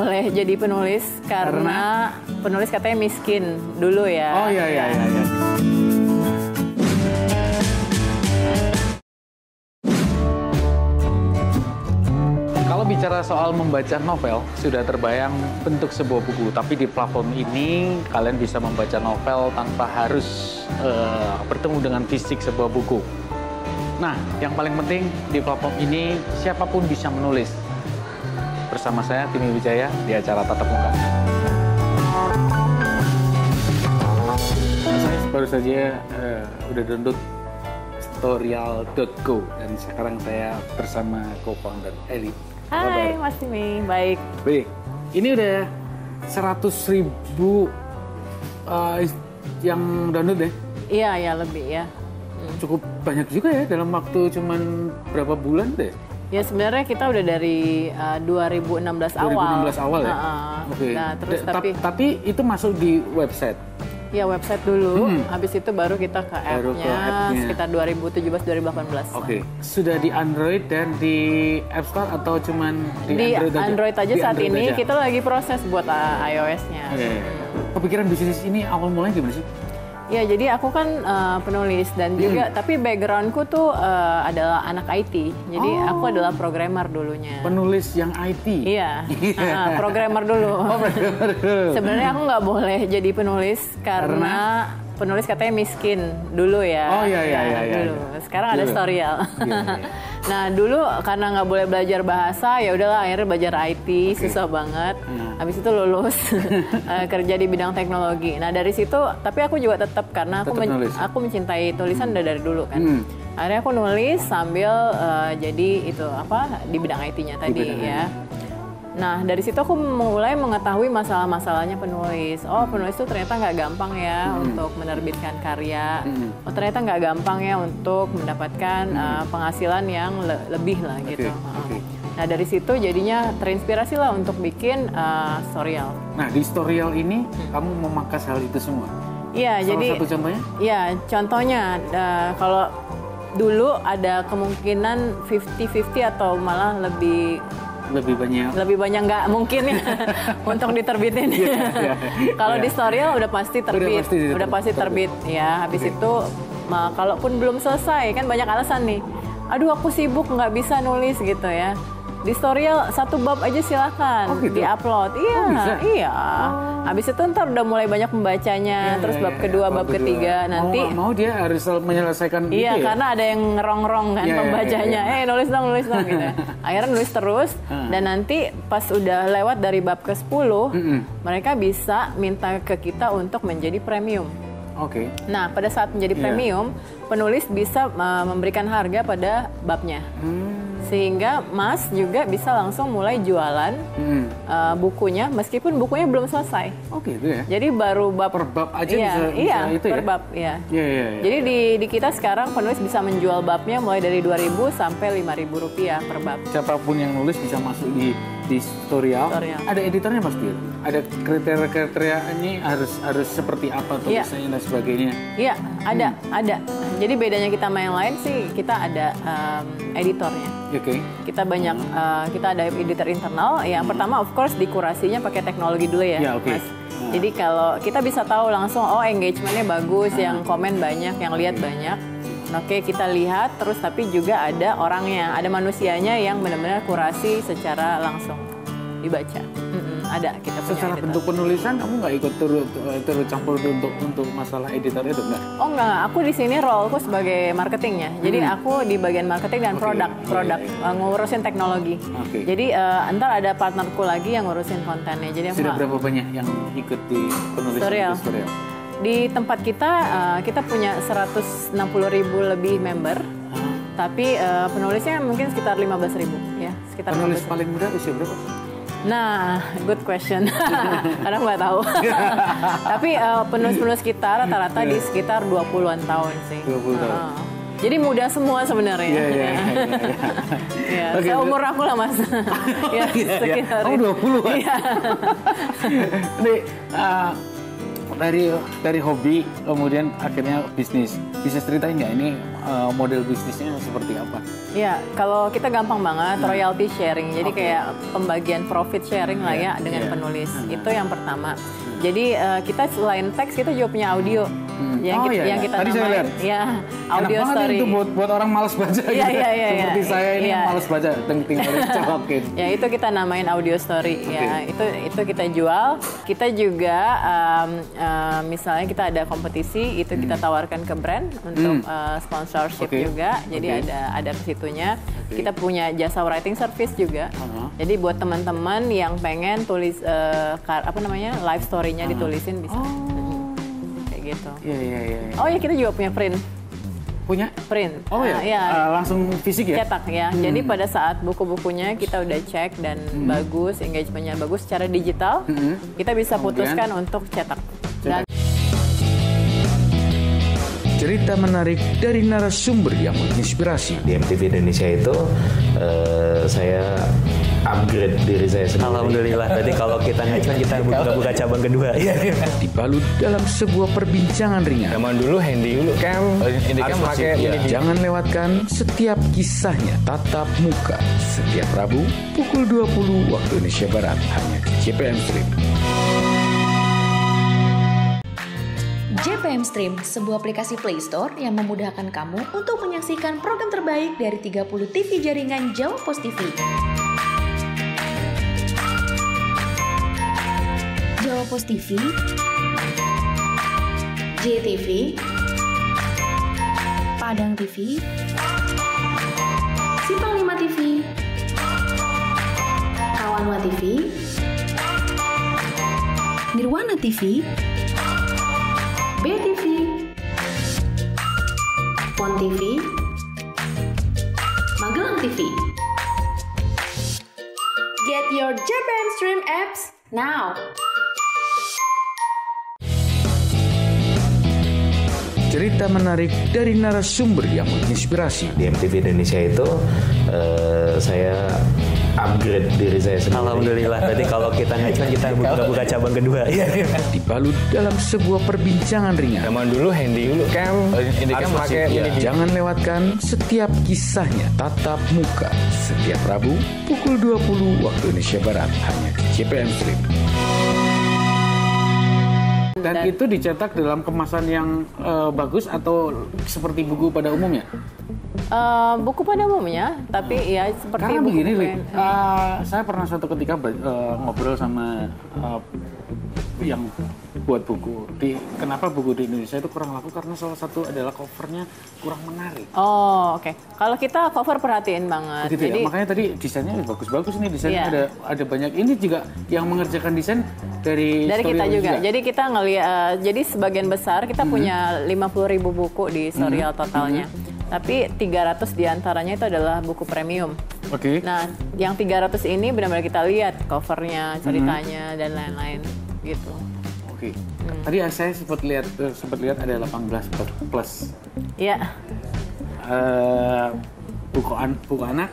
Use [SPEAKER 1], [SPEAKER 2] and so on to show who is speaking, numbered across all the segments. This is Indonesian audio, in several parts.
[SPEAKER 1] boleh jadi penulis karena penulis katanya miskin dulu ya.
[SPEAKER 2] Oh iya. Kalau bicara soal membaca novel, sudah terbayang bentuk sebuah buku. Tapi di platform ini, kalian bisa membaca novel tanpa harus bertemu dengan fisik sebuah buku. Nah, yang paling penting di platform ini, siapapun bisa menulis. Bersama saya, Timi Wijaya, di acara Tatap Muka. Saya baru saja udah download Storyal.co dan sekarang saya bersama co-founder Eli.
[SPEAKER 1] Hai Mas Timi, baik.
[SPEAKER 2] Baik, ini udah 100.000 yang download ya?
[SPEAKER 1] Iya lebih ya.
[SPEAKER 2] Cukup banyak juga ya dalam waktu cuman berapa bulan deh?
[SPEAKER 1] Ya sebenarnya kita udah dari 2016 awal.
[SPEAKER 2] 2016 awal ya? Oke.
[SPEAKER 1] Nah, terus
[SPEAKER 2] tapi itu masuk di website?
[SPEAKER 1] Ya website dulu, habis itu baru kita ke app-nya sekitar 2017-2018.
[SPEAKER 2] Oke. Sudah di Android dan di App Store atau cuman di
[SPEAKER 1] Android aja
[SPEAKER 2] di
[SPEAKER 1] saat
[SPEAKER 2] Android
[SPEAKER 1] ini,
[SPEAKER 2] aja?
[SPEAKER 1] kita lagi proses buat iOS-nya.
[SPEAKER 2] Oke. Kepikiran bisnis ini awal mulanya gimana sih?
[SPEAKER 1] Ya jadi aku kan penulis dan juga tapi backgroundku tuh adalah anak IT. Jadi aku adalah programmer dulunya.
[SPEAKER 2] Penulis yang IT?
[SPEAKER 1] Iya, programmer dulu.
[SPEAKER 2] Programmer dulu.
[SPEAKER 1] Sebenarnya aku nggak boleh jadi penulis karena penulis katanya miskin dulu ya.
[SPEAKER 2] Oh iya.
[SPEAKER 1] Dulu. Sekarang ada Storyal. Nah dulu karena nggak boleh belajar bahasa, ya udahlah akhirnya belajar IT, susah banget. Habis itu lulus kerja di bidang teknologi. Nah dari situ, tapi aku juga tetap karena aku mencintai tulisan dari dulu kan. Akhirnya aku nulis sambil jadi itu di bidang IT-nya tadi ya. Nah dari situ aku mulai mengetahui masalah-masalahnya penulis. Oh penulis itu ternyata nggak gampang ya untuk menerbitkan karya. Oh ternyata nggak gampang ya untuk mendapatkan penghasilan yang lebih lah gitu. Nah dari situ jadinya terinspirasi lah untuk bikin Storyal.
[SPEAKER 2] Nah di Storyal ini kamu memakas hal itu semua?
[SPEAKER 1] Iya jadi.
[SPEAKER 2] Salah satu contohnya?
[SPEAKER 1] Iya contohnya kalau dulu ada kemungkinan 50-50 atau malah lebih banyak nggak mungkin ya untuk diterbitin. Kalau di Storyal udah pasti terbit ya. Habis itu kalaupun belum selesai kan banyak alasan nih. Aduh aku sibuk nggak bisa nulis gitu ya. Di Storyal 1 bab aja silakan di-upload. Iya. Habis itu ntar udah mulai banyak pembacanya, terus bab kedua, bab ketiga nanti.
[SPEAKER 2] Mau dia harus menyelesaikan
[SPEAKER 1] gitu ya? Karena ada yang ngerong-rong kan pembacanya. Nulis dong gitu. Akhirnya nulis terus dan nanti pas udah lewat dari bab ke-10, mereka bisa minta ke kita untuk menjadi premium. Nah, pada saat menjadi premium, penulis bisa memberikan harga pada babnya. Sehingga Mas juga bisa langsung mulai jualan bukunya meskipun bukunya belum selesai.
[SPEAKER 2] Gitu ya.
[SPEAKER 1] Jadi baru bab
[SPEAKER 2] per bab aja bisa itu
[SPEAKER 1] per
[SPEAKER 2] ya.
[SPEAKER 1] Bab ya.
[SPEAKER 2] Jadi
[SPEAKER 1] di kita sekarang penulis bisa menjual babnya mulai dari 2.000 sampai 5.000 rupiah per bab.
[SPEAKER 2] Siapapun yang nulis bisa masuk di Storyal. Ada editornya pasti. Ada kriteria ini harus seperti apa tulisannya dan sebagainya. Iya,
[SPEAKER 1] ada. Jadi bedanya kita sama yang lain sih kita ada editornya. Kita banyak kita ada editor internal. Yang pertama of course dikurasinya pakai teknologi dulu ya, Mas. Jadi kalau kita bisa tahu langsung engagementnya bagus, yang komen banyak, yang lihat banyak. Kita lihat terus tapi juga ada orangnya, ada manusianya yang benar-benar kurasi secara langsung dibaca. Ada kita punya
[SPEAKER 2] secara
[SPEAKER 1] editor.
[SPEAKER 2] Bentuk penulisan kamu nggak ikut turut campur untuk masalah editor itu enggak?
[SPEAKER 1] Oh enggak, aku di sini roleku sebagai marketingnya. Jadi aku di bagian marketing dan produk ngurusin teknologi. Jadi ntar ada partnerku lagi yang ngurusin kontennya. Jadi
[SPEAKER 2] sudah berapa banyak yang ikut di penulisan Storyal?
[SPEAKER 1] Di tempat kita punya 160.000 lebih member, tapi penulisnya mungkin sekitar 15.000 ya.
[SPEAKER 2] Penulis paling muda usia berapa?
[SPEAKER 1] Nah, good question. Kadang nggak tahu. Tapi penulis-penulis kita rata-rata di sekitar 20-an tahun sih.
[SPEAKER 2] 20 tahun.
[SPEAKER 1] Jadi muda semua sebenarnya. Seumur aku lah Mas. Sekitar.
[SPEAKER 2] Kamu 20 kan? Dari hobi kemudian akhirnya bisnis. Bisa ceritain nggak ini model bisnisnya seperti apa?
[SPEAKER 1] Ya, kalau kita gampang banget royalty sharing. Jadi kayak pembagian profit sharing lah ya dengan penulis. Itu yang pertama. Jadi kita selain teks kita juga punya audio. Yang kita
[SPEAKER 2] tadi
[SPEAKER 1] namain audio
[SPEAKER 2] enak
[SPEAKER 1] story.
[SPEAKER 2] Itu buat orang malas baca gitu. Seperti saya ini yang malas baca, tinggal dicokokin.
[SPEAKER 1] Ya itu kita namain audio story. Ya itu kita jual. Kita juga misalnya kita ada kompetisi itu kita tawarkan ke brand untuk sponsorship juga. Jadi ada ke situnya. Kita punya jasa writing service juga. Jadi buat teman-teman yang pengen tulis live story-nya ditulisin bisa. Kayak gitu.
[SPEAKER 2] Iya.
[SPEAKER 1] Oh ya kita juga punya print.
[SPEAKER 2] Punya?
[SPEAKER 1] Print.
[SPEAKER 2] Oh ya. Langsung fisik ya?
[SPEAKER 1] Cetak ya. Jadi pada saat buku-bukunya kita udah cek dan bagus, engagement-nya bagus secara digital, kita bisa putuskan untuk cetak. Dan
[SPEAKER 3] cerita menarik dari narasumber yang menginspirasi.
[SPEAKER 4] Di MTV Indonesia itu saya upgrade diri saya sendiri. Alhamdulillah. Berarti kalau kita ngajukan kita buka cabang kedua.
[SPEAKER 3] Dibalut dalam sebuah perbincangan ringan.
[SPEAKER 4] Zaman dulu handy dulu kan. Harus pakai.
[SPEAKER 3] Jangan lewatkan setiap kisahnya tatap muka setiap Rabu pukul 20 waktu Indonesia Barat hanya di JPM Stream.
[SPEAKER 5] JPM Stream, sebuah aplikasi Play Store yang memudahkan kamu untuk menyaksikan program terbaik dari 30 TV jaringan Jawa Pos TV. Jawa Pos TV, JTV, Padang TV, Simpang 5 TV, Kawanwa TV, Nirwana TV, BTV, Pon TV, Magelang TV. Get your JPM Stream apps now.
[SPEAKER 3] Cerita menarik dari narasumber yang menginspirasi.
[SPEAKER 4] Di MTV Indonesia itu saya upgrade diri saya sendiri. Alhamdulillah. Berarti kalau kita ngajukan kita buka cabang kedua.
[SPEAKER 3] Dibalut dalam sebuah perbincangan ringan.
[SPEAKER 4] Zaman dulu handy dulu kan. Harus pakai.
[SPEAKER 3] Jangan lewatkan setiap kisahnya tatap muka setiap Rabu pukul 20 waktu Indonesia Barat hanya di JPM Stream.
[SPEAKER 2] Dan itu dicetak dalam kemasan yang bagus atau seperti buku pada umumnya?
[SPEAKER 1] Buku pada umumnya, tapi ya seperti
[SPEAKER 2] karena
[SPEAKER 1] buku
[SPEAKER 2] begini, saya pernah suatu ketika ngobrol sama yang buat buku. Kenapa buku di Indonesia itu kurang laku? Karena salah satu adalah covernya kurang menarik.
[SPEAKER 1] Oh, oke. Kalau kita cover perhatiin banget.
[SPEAKER 2] Begitu. Jadi, makanya tadi desainnya bagus-bagus nih. Desainnya ada banyak. Ini juga yang mengerjakan desain dari
[SPEAKER 1] kita juga. Jadi kita ngelihat, jadi sebagian besar kita punya 50.000 buku di Storyal totalnya. Tapi 300 diantaranya itu adalah buku premium.
[SPEAKER 2] Oke.
[SPEAKER 1] Nah, yang 300 ini benar-benar kita lihat covernya, ceritanya, dan lain-lain gitu.
[SPEAKER 2] Oke. Tadi saya sempat lihat ada 18 plus.
[SPEAKER 1] Iya.
[SPEAKER 2] Buku anak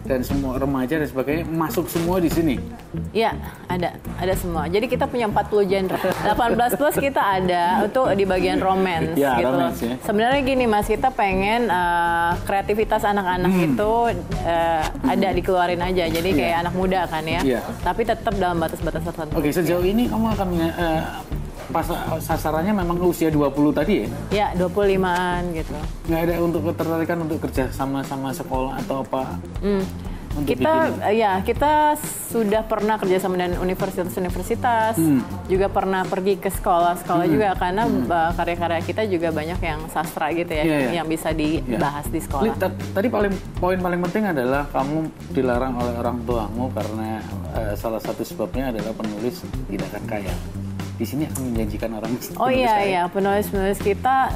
[SPEAKER 2] dan semua remaja dan sebagainya masuk semua di sini.
[SPEAKER 1] Iya, ada semua. Jadi kita punya 40 genre. 18 plus kita ada untuk di bagian romance
[SPEAKER 2] ya,
[SPEAKER 1] gitu.
[SPEAKER 2] Romance, ya.
[SPEAKER 1] Sebenarnya gini Mas, kita pengen kreativitas anak-anak itu ada dikeluarin aja. Jadi kayak anak muda kan ya. Tapi tetap dalam batas-batas tertentu.
[SPEAKER 2] Oke, sejauh ini kamu akan sasarannya memang usia 20 tadi ya?
[SPEAKER 1] Ya, 25-an gitu.
[SPEAKER 2] Nggak ada untuk ketertarikan untuk kerja sama sekolah atau apa?
[SPEAKER 1] Kita sudah pernah kerjasama dengan universitas-universitas, juga pernah pergi ke sekolah-sekolah juga karena karya-karya kita juga banyak yang sastra gitu ya, yang bisa dibahas di sekolah.
[SPEAKER 2] Tadi poin paling penting adalah kamu dilarang oleh orang tuamu karena salah satu sebabnya adalah penulis tidak akan kaya. Di sini akan menjanjikan orang.
[SPEAKER 1] Oh iya, penulis kita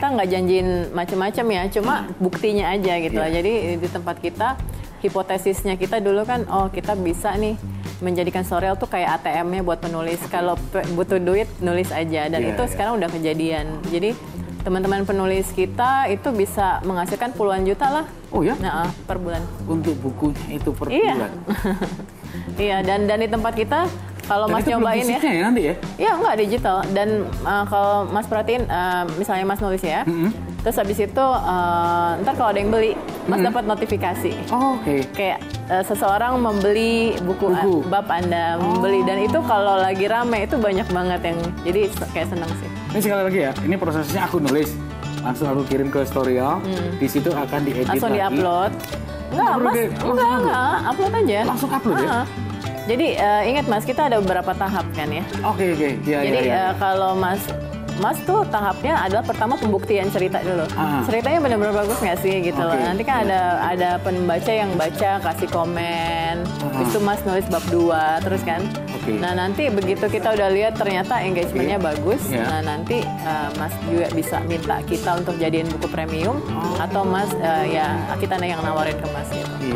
[SPEAKER 1] nggak janjiin macam-macam ya, cuma buktinya aja gitu. Jadi di tempat kita hipotesisnya kita dulu kan, kita bisa nih menjadikan Storyal tuh kayak ATM-nya buat penulis. Kalau butuh duit nulis aja, dan itu sekarang udah kejadian. Jadi teman-teman penulis kita itu bisa menghasilkan puluhan juta lah.
[SPEAKER 2] Oh ya?
[SPEAKER 1] Nah, per bulan.
[SPEAKER 2] Untuk bukunya itu per bulan.
[SPEAKER 1] Iya, dan di tempat kita kalau Mas nyobain ya.
[SPEAKER 2] Nanti ya?
[SPEAKER 1] Iya, enggak digital. Dan kalau Mas perhatiin, misalnya Mas nulis ya, Terus habis itu ntar kalau ada yang beli, Mas dapat notifikasi.
[SPEAKER 2] Oke.
[SPEAKER 1] Kayak seseorang membeli buku bab Anda membeli, dan itu kalau lagi rame itu banyak banget yang jadi kayak seneng sih.
[SPEAKER 2] Ini sekali lagi ya, ini prosesnya aku nulis, langsung aku kirim ke Storyal, di situ akan diedit
[SPEAKER 1] langsung
[SPEAKER 2] lagi.
[SPEAKER 1] Di-upload. Enggak, Mas, enggak, upload aja.
[SPEAKER 2] Langsung upload ya?
[SPEAKER 1] Jadi ingat Mas, kita ada beberapa tahap kan ya.
[SPEAKER 2] Oke.
[SPEAKER 1] Jadi kalau Mas tuh tahapnya adalah pertama pembuktian cerita dulu. Ceritanya benar-benar bagus nggak sih gitu loh. Nanti kan ada pembaca yang baca, kasih komen. Habis itu Mas nulis bab 2 terus kan. Nah nanti begitu kita udah lihat ternyata engagementnya bagus. Nah nanti Mas juga bisa minta kita untuk jadiin buku premium. Atau Mas ya kita yang nawarin ke Mas gitu.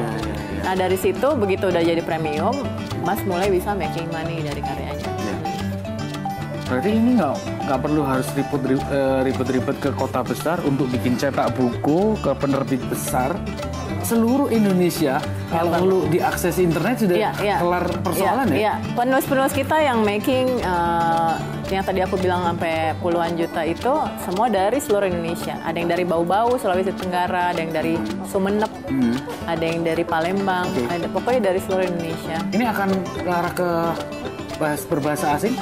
[SPEAKER 1] Nah dari situ begitu udah jadi premium, Mas mulai bisa making money dari karyanya.
[SPEAKER 2] Berarti ini nggak perlu harus ribet-ribet ke kota besar untuk bikin cetak buku ke penerbit besar. Seluruh Indonesia kalau perlu diakses internet sudah kelar persoalan ya? Iya,
[SPEAKER 1] penulis-penulis kita yang making yang tadi aku bilang sampai puluhan juta itu semua dari seluruh Indonesia. Ada yang dari Bau-Bau, Sulawesi Tenggara, ada yang dari Sumeneb, ada yang dari Palembang, ada pokoknya dari seluruh Indonesia.
[SPEAKER 2] Ini akan ke arah ke berbahasa asing?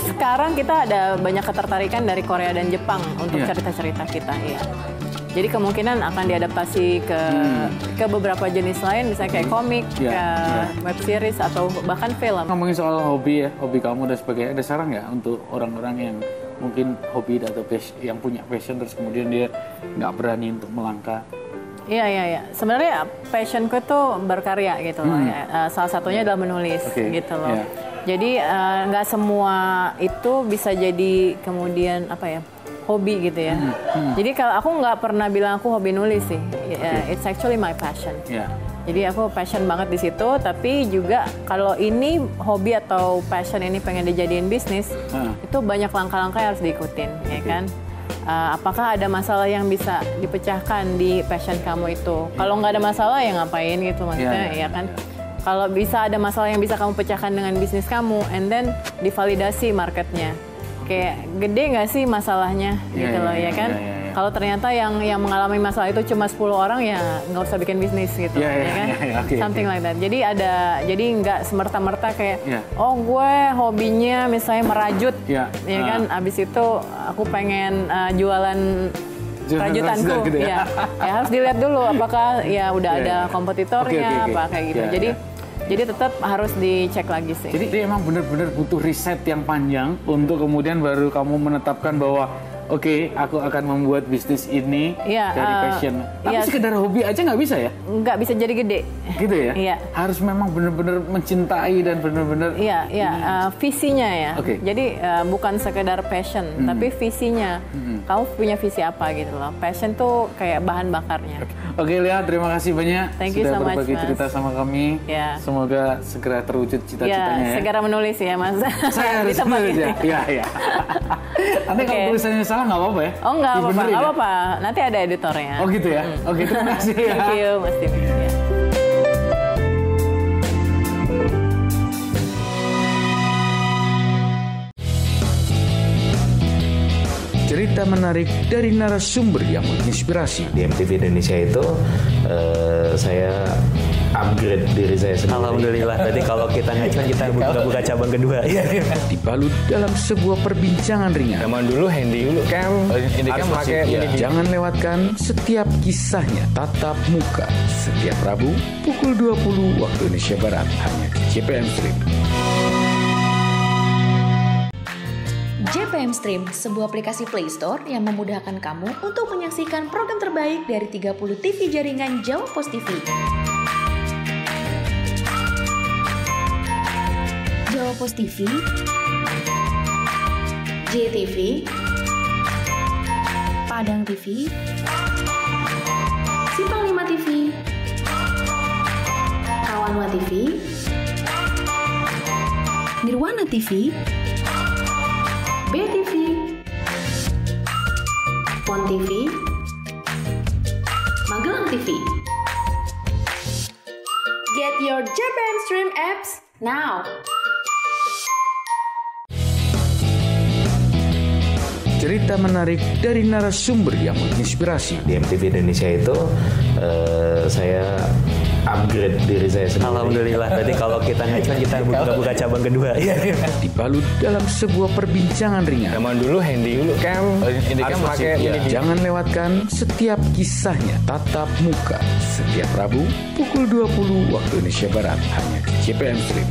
[SPEAKER 1] Sekarang kita ada banyak ketertarikan dari Korea dan Jepang untuk cerita-cerita kita, iya. Jadi kemungkinan akan diadaptasi ke beberapa jenis lain, misalnya kayak komik, web series atau bahkan film.
[SPEAKER 2] Ngomongin soal hobi ya, hobi kamu dan sebagainya, ada saran nggak untuk orang-orang yang mungkin hobi atau yang punya passion terus kemudian dia nggak berani untuk melangkah?
[SPEAKER 1] Iya. Sebenarnya passionku tuh berkarya gitu loh. Salah satunya adalah menulis gitu loh. Jadi nggak semua itu bisa jadi kemudian hobi gitu ya. Jadi kalau aku nggak pernah bilang aku hobi nulis sih. It's actually my passion. Jadi aku passion banget di situ. Tapi juga kalau ini hobi atau passion ini pengen dijadiin bisnis, itu banyak langkah-langkah yang harus diikutin, ya kan? Apakah ada masalah yang bisa dipecahkan di passion kamu itu? Kalau nggak ada masalah ya ngapain gitu maksudnya, ya kan? Kalau bisa ada masalah yang bisa kamu pecahkan dengan bisnis kamu, and then divalidasi marketnya. Kayak gede nggak sih masalahnya gitu loh, ya kan? Kalau ternyata yang mengalami masalah itu cuma 10 orang, ya nggak usah bikin bisnis gitu, ya kan? Something like that. Jadi nggak semerta-merta kayak, oh gue hobinya misalnya merajut, ya kan? Abis itu aku pengen jualan rajutanku, gitu ya harus dilihat dulu apakah ya udah ada kompetitornya apa kayak gitu. Jadi tetap harus dicek lagi sih.
[SPEAKER 2] Jadi emang benar-benar butuh riset yang panjang untuk kemudian baru kamu menetapkan bahwa oke, aku akan membuat bisnis ini dari passion. Tapi sekedar hobi aja nggak bisa ya?
[SPEAKER 1] Nggak bisa jadi gede.
[SPEAKER 2] Gitu ya? Iya. Harus memang benar-benar mencintai dan benar-benar.
[SPEAKER 1] Visinya ya. Jadi bukan sekedar passion, tapi visinya. Kamu punya visi apa gitu loh. Passion tuh kayak bahan bakarnya.
[SPEAKER 2] Oke, Lia, terima kasih banyak sudah berbagi cerita sama kami. Semoga segera terwujud cita-citanya ya.
[SPEAKER 1] Segera menulis ya, Mas.
[SPEAKER 2] Saya harus menulis ya. Iya. Nanti kalau tulisannya salah nggak apa-apa ya?
[SPEAKER 1] Oh nggak apa-apa. Nanti ada editornya.
[SPEAKER 2] Oh gitu ya? Oke, terima kasih ya.
[SPEAKER 1] Thank you, Mas Tim.
[SPEAKER 3] Cerita menarik dari narasumber yang menginspirasi.
[SPEAKER 4] Di MTV Indonesia itu saya upgrade diri saya sendiri. Alhamdulillah. Berarti kalau kita ngecon, kita buka cabang kedua.
[SPEAKER 3] Dibalut dalam sebuah perbincangan ringan.
[SPEAKER 6] Zaman dulu handycam harus pakai.
[SPEAKER 3] Jangan lewatkan setiap kisahnya tatap muka setiap Rabu pukul 20 waktu Indonesia Barat hanya di JPM Stream.
[SPEAKER 5] JPM Stream, sebuah aplikasi Play Store yang memudahkan kamu untuk menyaksikan program terbaik dari 30 TV jaringan Jawa Post TV. Jawa Post TV, JTV, Padang TV, Simpang 5 TV, Kawanwa TV, Nirwana TV, BTV, Pon TV, Magelang TV. Get your JPM Stream apps now.
[SPEAKER 3] cerita menarik dari narasumber yang menginspirasi.
[SPEAKER 4] Di MTV Indonesia itu saya upgrade diri saya sendiri. Alhamdulillah. Berarti kalau kita nge-cuan kita buka cabang kedua.
[SPEAKER 3] Dibalut dalam sebuah perbincangan ringan.
[SPEAKER 6] Zaman dulu handycam harus pakai
[SPEAKER 3] Jangan lewatkan setiap kisahnya tatap muka setiap Rabu pukul 20 waktu Indonesia Barat hanya di JPM Stream.